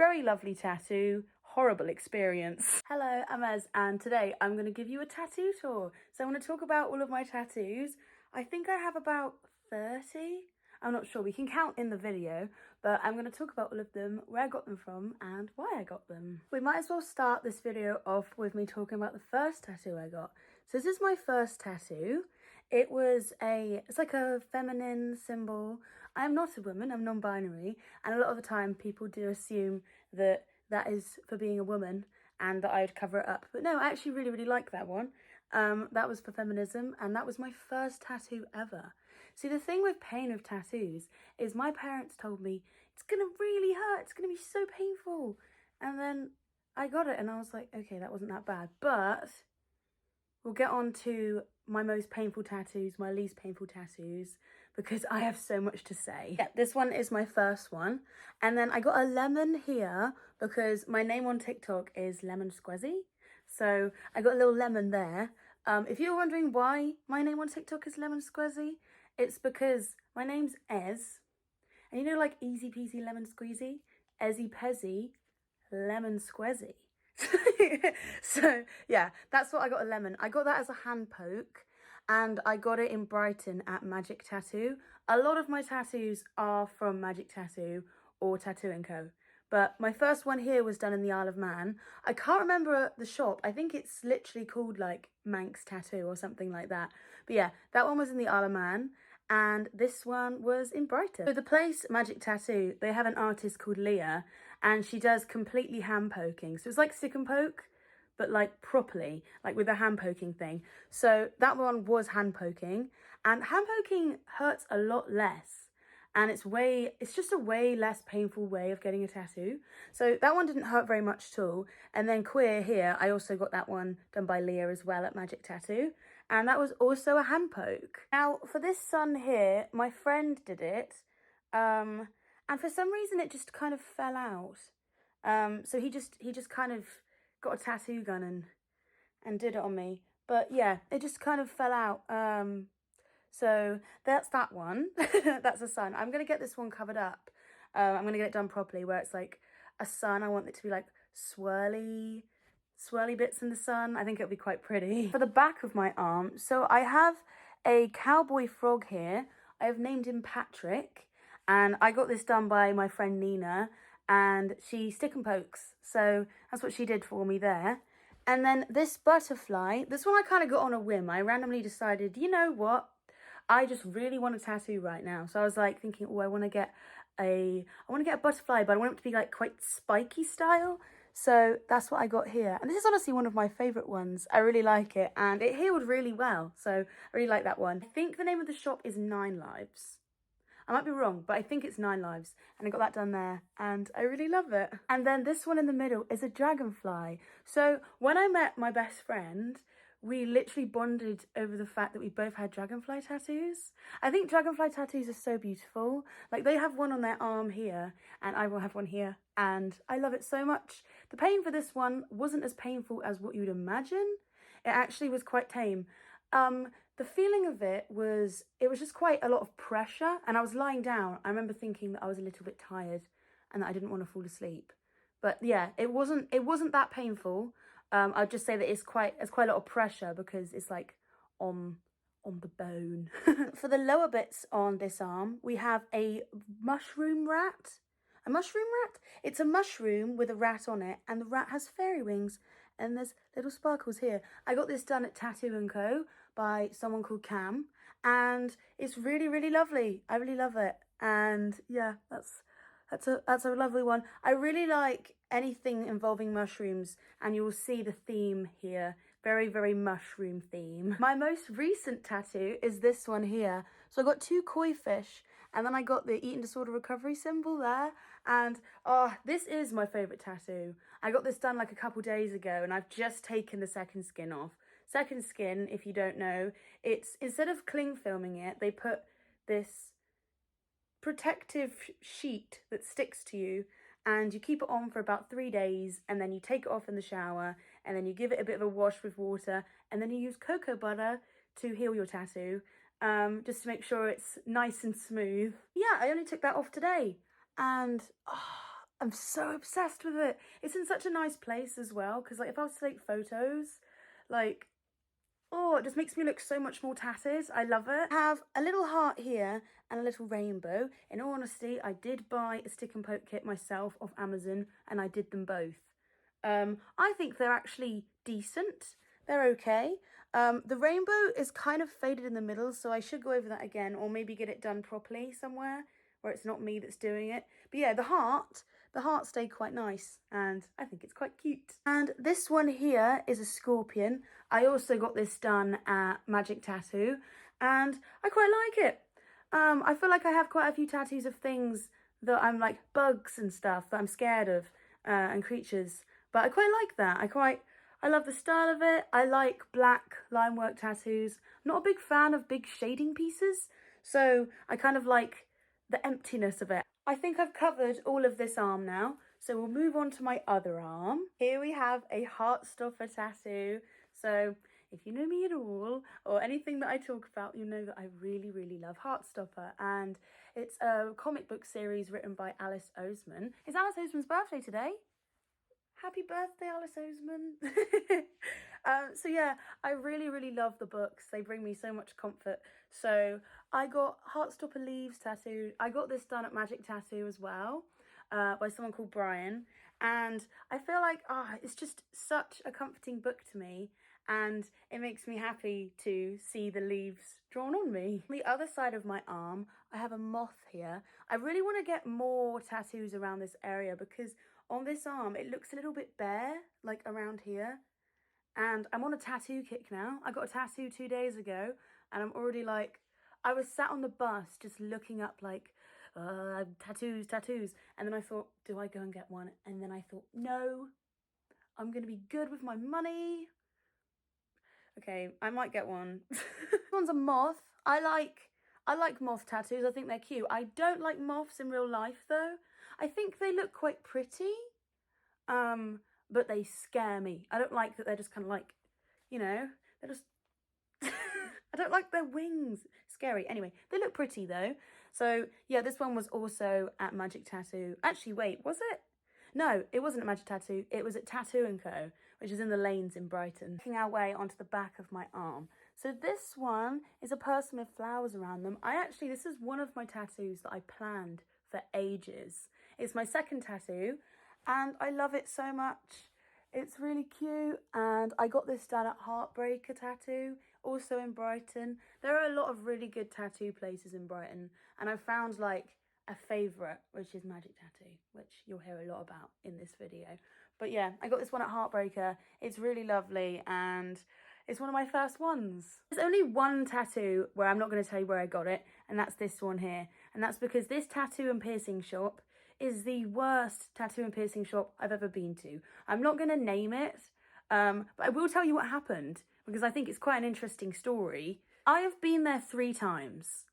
very lovely tattoo, horrible experience. Hello, I'm Ez, and today I'm going to give you a tattoo tour. So I'm going to talk about all of my tattoos. I think I have about 30. I'm not sure, we can count in the video, but I'm going to talk about all of them, where I got them from, and why I got them. We might as well start this video off with me talking about the first tattoo I got. So this is my first tattoo. It's like a feminine symbol. I'm not a woman, I'm non-binary, and a lot of the time people do assume that that is for being a woman and that I'd cover it up. But no, I actually really like that one. That was for feminism, and that was my first tattoo ever. See, the thing with pain of tattoos is my parents told me, it's gonna really hurt, it's gonna be so painful. And then I got it and I was like, okay, that wasn't that bad. But we'll get on to my most painful tattoos, my least painful tattoos, because I have so much to say. Yeah, this one is my first one. And then I got a lemon here because my name on TikTok is Lemon Squizzy. So I got a little lemon there. If you're wondering why my name on TikTok is Lemon Squizzy, it's because my name's Ez. And you know, like easy peasy lemon squeezy, ezzy pezzy, lemon squizzy. So yeah, that's what I got, a lemon. I got that as a hand poke, and I got it in Brighton at Magic Tattoo. A lot of my tattoos are from Magic Tattoo or Tattoo & Co. But my first one here was done in the Isle of Man. I can't remember the shop. I think it's literally called like Manx Tattoo or something like that. But yeah, that one was in the Isle of Man, and this one was in Brighton. So the place Magic Tattoo, they have an artist called Leah, and she does completely hand poking. So it's like stick and poke, but like properly, like with a hand poking thing. So that one was hand poking, and hand poking hurts a lot less. And it's just a way less painful way of getting a tattoo. So that one didn't hurt very much at all. And then Queer here, I also got that one done by Leah as well at Magic Tattoo. And that was also a hand poke. Now for this sun here, my friend did it. And for some reason it just kind of fell out. So he just kind of got a tattoo gun and did it on me. But yeah, it just kind of fell out. So that's that one. That's a sun. I'm going to get this one covered up. I'm going to get it done properly where it's like a sun. I want it to be like swirly bits in the sun. I think it'll be quite pretty. For the back of my arm, so I have a cowboy frog here. I have named him Patrick, and I got this done by my friend Nina, and she stick and pokes. So that's what she did for me there. And then this butterfly, this one I kind of got on a whim. I randomly decided, you know what? I just really want a tattoo right now. So I was like thinking, oh, I want to get a butterfly, but I want it to be like quite spiky style. So that's what I got here. And this is honestly one of my favorite ones. I really like it, and it healed really well. So I really like that one. I think the name of the shop is 9 Lives. I might be wrong, but I think it's 9 Lives. And I got that done there, and I really love it. And then this one in the middle is a dragonfly. So when I met my best friend, we literally bonded over the fact that we both had dragonfly tattoos. I think dragonfly tattoos are so beautiful. Like, they have one on their arm here, and I will have one here, and I love it so much. The pain for this one wasn't as painful as what you'd imagine. It actually was quite tame. The feeling of it was just quite a lot of pressure, and I was lying down. I remember thinking that I was a little bit tired and that I didn't want to fall asleep. But yeah, it wasn't that painful. I'd just say that it's quite a lot of pressure because it's like on the bone. For the lower bits on this arm, we have a mushroom rat. A mushroom rat? It's a mushroom with a rat on it, and the rat has fairy wings, and there's little sparkles here. I got this done at Tattoo & Co. by someone called Cam, and it's really lovely. I really love it. And yeah, that's a lovely one. I really like anything involving mushrooms, and you will see the theme here. Very mushroom theme. My most recent tattoo is this one here. So I got 2 koi fish, and then I got the eating disorder recovery symbol there. And this is my favourite tattoo. I got this done like a couple days ago, and I've just taken the second skin off. Second skin, if you don't know, it's instead of cling filming it, they put this protective sheet that sticks to you, and you keep it on for about 3 days, and then you take it off in the shower, and then you give it a bit of a wash with water, and then you use cocoa butter to heal your tattoo, just to make sure it's nice and smooth. Yeah, I only took that off today, and I'm so obsessed with it. It's in such a nice place as well, because like if I was to take photos, like, oh, it just makes me look so much more tatted. I love it. I have a little heart here and a little rainbow. In all honesty, I did buy a stick and poke kit myself off Amazon, and I did them both. I think they're actually decent. They're okay. The rainbow is kind of faded in the middle, so I should go over that again, or maybe get it done properly somewhere where it's not me that's doing it. But yeah, the heart stayed quite nice, and I think it's quite cute. And this one here is a scorpion. I also got this done at Magic Tattoo, and I quite like it. I feel like I have quite a few tattoos of things that I'm like bugs and stuff that I'm scared of, and creatures. But I quite like that. I love the style of it. I like black line work tattoos. I'm not a big fan of big shading pieces, so I kind of like the emptiness of it. I think I've covered all of this arm now, so we'll move on to my other arm. Here we have a Heartstopper tattoo. So if you know me at all, or anything that I talk about, you know that I really, really love Heartstopper. And it's a comic book series written by Alice Oseman. It's Alice Oseman's birthday today. Happy birthday, Alice Oseman. So yeah, I really, really love the books. They bring me so much comfort. So I got Heartstopper Leaves tattooed. I got this done at Magic Tattoo as well, by someone called Brian. And I feel like, it's just such a comforting book to me. And it makes me happy to see the leaves drawn on me. On the other side of my arm, I have a moth here. I really want to get more tattoos around this area because on this arm, it looks a little bit bare, like around here. And I'm on a tattoo kick now. I got a tattoo 2 days ago, and I'm already like, I was sat on the bus just looking up like, tattoos. And then I thought, do I go and get one? And then I thought, no, I'm going to be good with my money. Okay, I might get one. This one's a moth. I like moth tattoos. I think they're cute. I don't like moths in real life though. I think they look quite pretty, but they scare me. I don't like that they're just kind of like, they're just, I don't like their wings. Scary. Anyway, they look pretty though. So yeah, this one was also at Magic Tattoo. Actually, wait, was it? No, it wasn't at Magic Tattoo. It was at Tattoo & Co, which is in the lanes in Brighton. Making our way onto the back of my arm. So this one is a person with flowers around them. This is one of my tattoos that I planned for ages. It's my second tattoo and I love it so much. It's really cute, and I got this done at Heartbreaker Tattoo, also in Brighton. There are a lot of really good tattoo places in Brighton, and I found like a favourite, which is Magic Tattoo, which you'll hear a lot about in this video. But yeah, I got this one at Heartbreaker. It's really lovely, and it's one of my first ones. There's only one tattoo where I'm not going to tell you where I got it, and that's this one here. And that's because this tattoo and piercing shop is the worst tattoo and piercing shop I've ever been to. I'm not going to name it, but I will tell you what happened, because I think it's quite an interesting story. I have been there 3 times.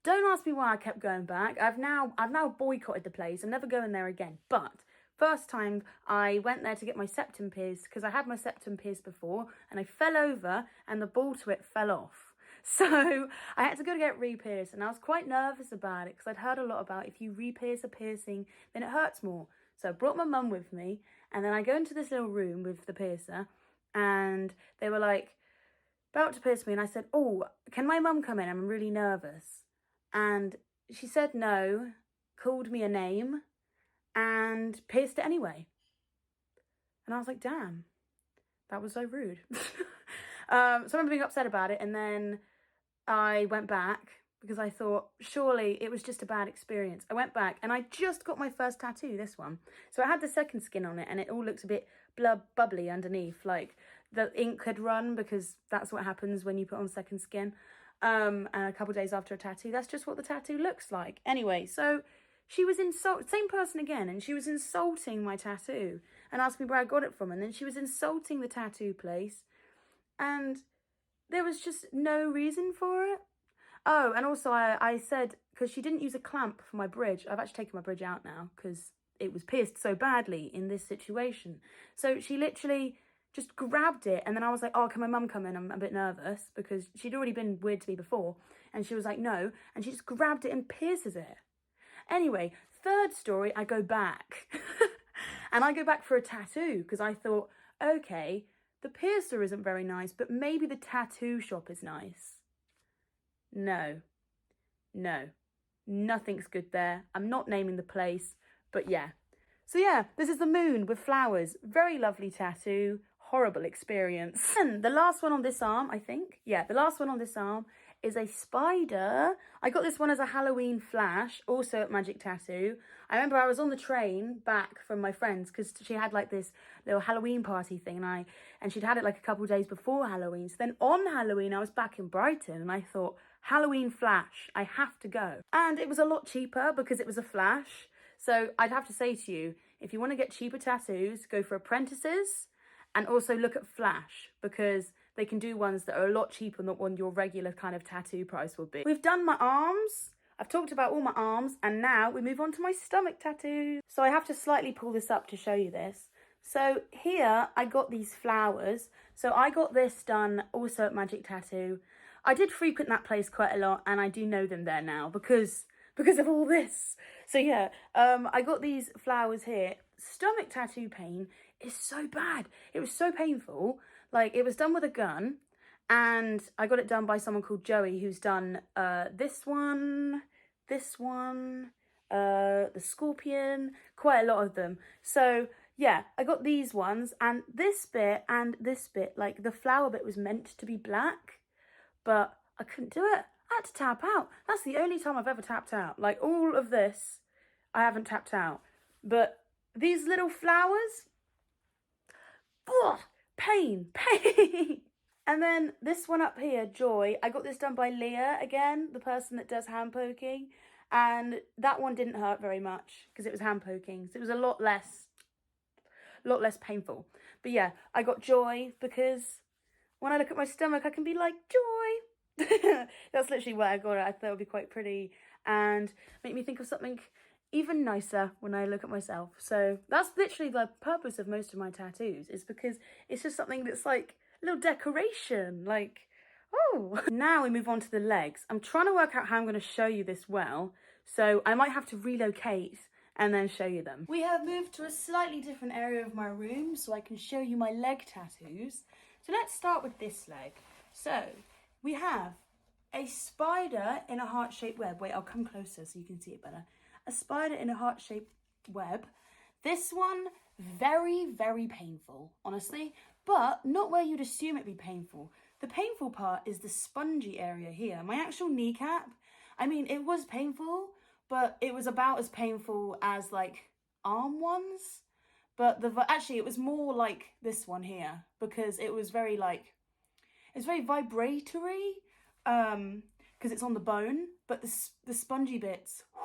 Don't ask me why I kept going back. I've now boycotted the place. I'm never going there again. But first time I went there to get my septum pierced, because I had my septum pierced before, and I fell over and the ball to it fell off. So I had to go to get re-pierced, and I was quite nervous about it because I'd heard a lot about if you re-pierce a piercing, then it hurts more. So I brought my mum with me, and then I go into this little room with the piercer, and they were like about to pierce me, and I said, oh, can my mum come in? I'm really nervous. And she said no, called me a name, and pierced it anyway. And I was like, damn, that was so rude. So I remember being upset about it, and then I went back because I thought surely it was just a bad experience. I went back and I just got my first tattoo, this one. So I had the second skin on it, and it all looks a bit bubbly underneath, like the ink had run, because that's what happens when you put on second skin. And a couple of days after a tattoo, that's just what the tattoo looks like. Anyway, so she was same person again, and she was insulting my tattoo and asked me where I got it from, and then she was insulting the tattoo place, and there was just no reason for it. Oh, and also I said, because she didn't use a clamp for my bridge. I've actually taken my bridge out now because it was pierced so badly in this situation. So she literally just grabbed it, and then I was like, oh, can my mum come in? I'm a bit nervous, because she'd already been weird to me before. And she was like, no. And she just grabbed it and pierces it. Anyway, Third story, I go back. And I go back for a tattoo because I thought, okay, the piercer isn't very nice, but maybe the tattoo shop is nice. No, nothing's good there. I'm not naming the place, but yeah. So yeah, this is the moon with flowers. Very lovely tattoo. Horrible experience. And the last one on this arm, I think. Yeah, the last one on this arm is a spider. I got this one as a Halloween flash, also at Magic Tattoo. I remember I was on the train back from my friends because she had like this little Halloween party thing, and she'd had it like a couple of days before Halloween. So then on Halloween, I was back in Brighton and I thought, Halloween flash, I have to go. And it was a lot cheaper because it was a flash. So I'd have to say to you, if you want to get cheaper tattoos, go for apprentices. And also look at Flash because they can do ones that are a lot cheaper than what your regular kind of tattoo price would be. We've done my arms. I've talked about all my arms and now we move on to my stomach tattoos. So I have to slightly pull this up to show you this. So here I got these flowers. So I got this done also at Magic Tattoo. I did frequent that place quite a lot and I do know them there now because of all this. So yeah, I got these flowers here. Stomach tattoo pain is so bad. It was so painful. Like, it was done with a gun and I got it done by someone called Joey who's done this one, the scorpion, quite a lot of them. So yeah, I got these ones and this bit, like the flower bit was meant to be black, but I couldn't do it. I had to tap out. That's the only time I've ever tapped out. Like all of this, I haven't tapped out. But these little flowers, ugh, pain. And then this one up here, Joy, I got this done by Leah, again, the person that does hand poking. And that one didn't hurt very much because it was hand poking. So it was a lot less painful. But yeah, I got Joy because when I look at my stomach, I can be like, Joy. That's literally why I got it. I thought it would be quite pretty and make me think of something even nicer when I look at myself. So that's literally the purpose of most of my tattoos, is because it's just something that's like a little decoration, like, oh. Now we move on to the legs. I'm trying to work out how I'm going to show you this well, so I might have to relocate and then show you them. We have moved to a slightly different area of my room so I can show you my leg tattoos. So let's start with this leg. So we have a spider in a heart-shaped web. Wait, I'll come closer so you can see it better. A spider in a heart-shaped web. This one, very, very painful, honestly, but not where you'd assume it'd be painful. The painful part is the spongy area here. My actual kneecap, I mean, it was painful, but it was about as painful as like arm ones. But actually it was more like this one here because it was very like, it's very vibratory because it's on the bone, but the spongy bits. Whew.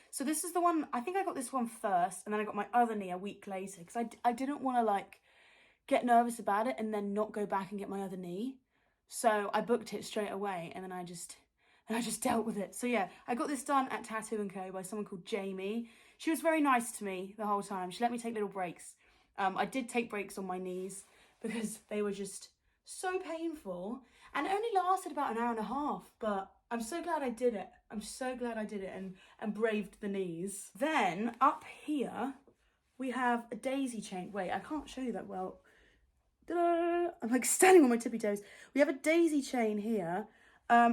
So this is the one, I think I got this one first and then I got my other knee a week later because I didn't want to like get nervous about it and then not go back and get my other knee. So I booked it straight away and then I just dealt with it. So yeah, I got this done at Tattoo & Co by someone called Jamie. She was very nice to me the whole time. She let me take little breaks. I did take breaks on my knees because they were just so painful and it only lasted about an hour and a half, but I'm so glad I did it. I'm so glad I did it and braved the knees. Then up here, we have a daisy chain. Wait, I can't show you that well. I'm like standing on my tippy toes. We have a daisy chain here.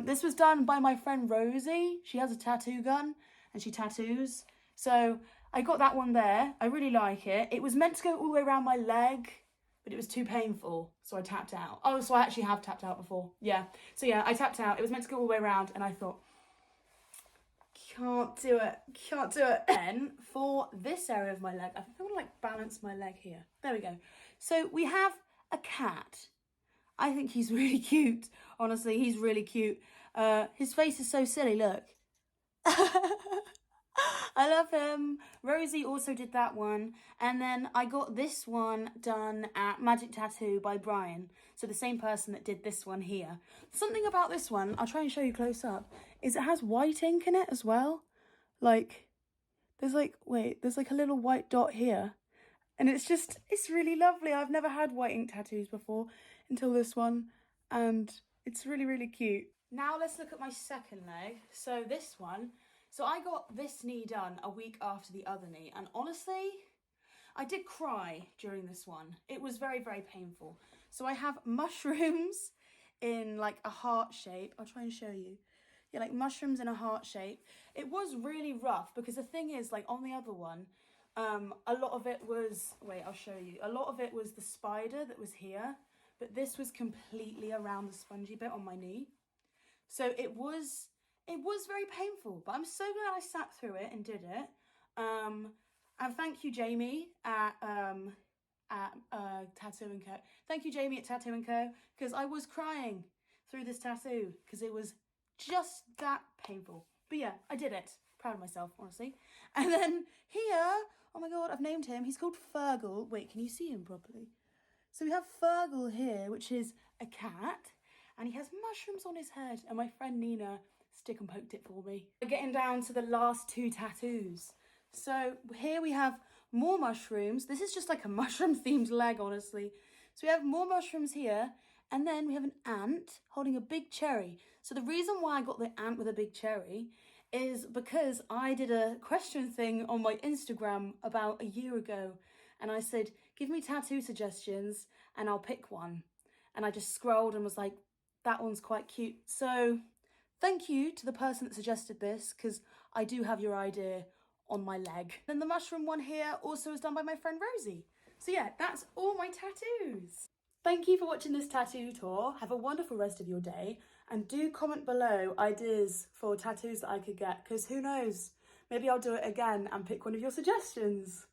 This was done by my friend Rosie. She has a tattoo gun and she tattoos. So I got that one there. I really like it. It was meant to go all the way around my leg, but it was too painful, so I tapped out. Oh, so I actually have tapped out before. Yeah. So yeah, I tapped out. It was meant to go all the way around and I thought, can't do it. Then for this area of my leg, I think I want to like balance my leg here. There we go. So we have a cat. I think he's really cute. Honestly, he's really cute. His face is so silly, look. I love him. Rosie also did that one. And then I got this one done at Magic Tattoo by Brian. So the same person that did this one here. Something about this one, I'll try and show you close up, is it has white ink in it as well. Like, there's like a little white dot here. And it's really lovely. I've never had white ink tattoos before until this one. And it's really, really cute. Now let's look at my second leg. So this one, So I got this knee done a week after the other knee, and honestly, I did cry during this one. It was very, very painful. So I have mushrooms in like a heart shape. I'll try and show you. Yeah, like mushrooms in a heart shape. It was really rough because the thing is, like on the other one, a lot of it was, wait, I'll show you. A lot of it was the spider that was here, but this was completely around the spongy bit on my knee. So it was very painful, but I'm so glad I sat through it and did it. And thank you, Jamie, at Tattoo & Co. Thank you, Jamie, at Tattoo & Co. Because I was crying through this tattoo because it was just that painful. But yeah, I did it. Proud of myself, honestly. And then here, oh my God, I've named him. He's called Fergal. Wait, can you see him properly? So we have Fergal here, which is a cat, and he has mushrooms on his head, and my friend Nina stick and poked it for me. We're getting down to the last two tattoos. So here we have more mushrooms. This is just like a mushroom themed leg, honestly. So we have more mushrooms here, and then we have an ant holding a big cherry. So the reason why I got the ant with a big cherry is because I did a question thing on my Instagram about a year ago, and I said, give me tattoo suggestions and I'll pick one. And I just scrolled and was like, that one's quite cute. So thank you to the person that suggested this, because I do have your idea on my leg. Then the mushroom one here also was done by my friend Rosie. So yeah, that's all my tattoos. Thank you for watching this tattoo tour. Have a wonderful rest of your day, and do comment below ideas for tattoos that I could get, because who knows, maybe I'll do it again and pick one of your suggestions.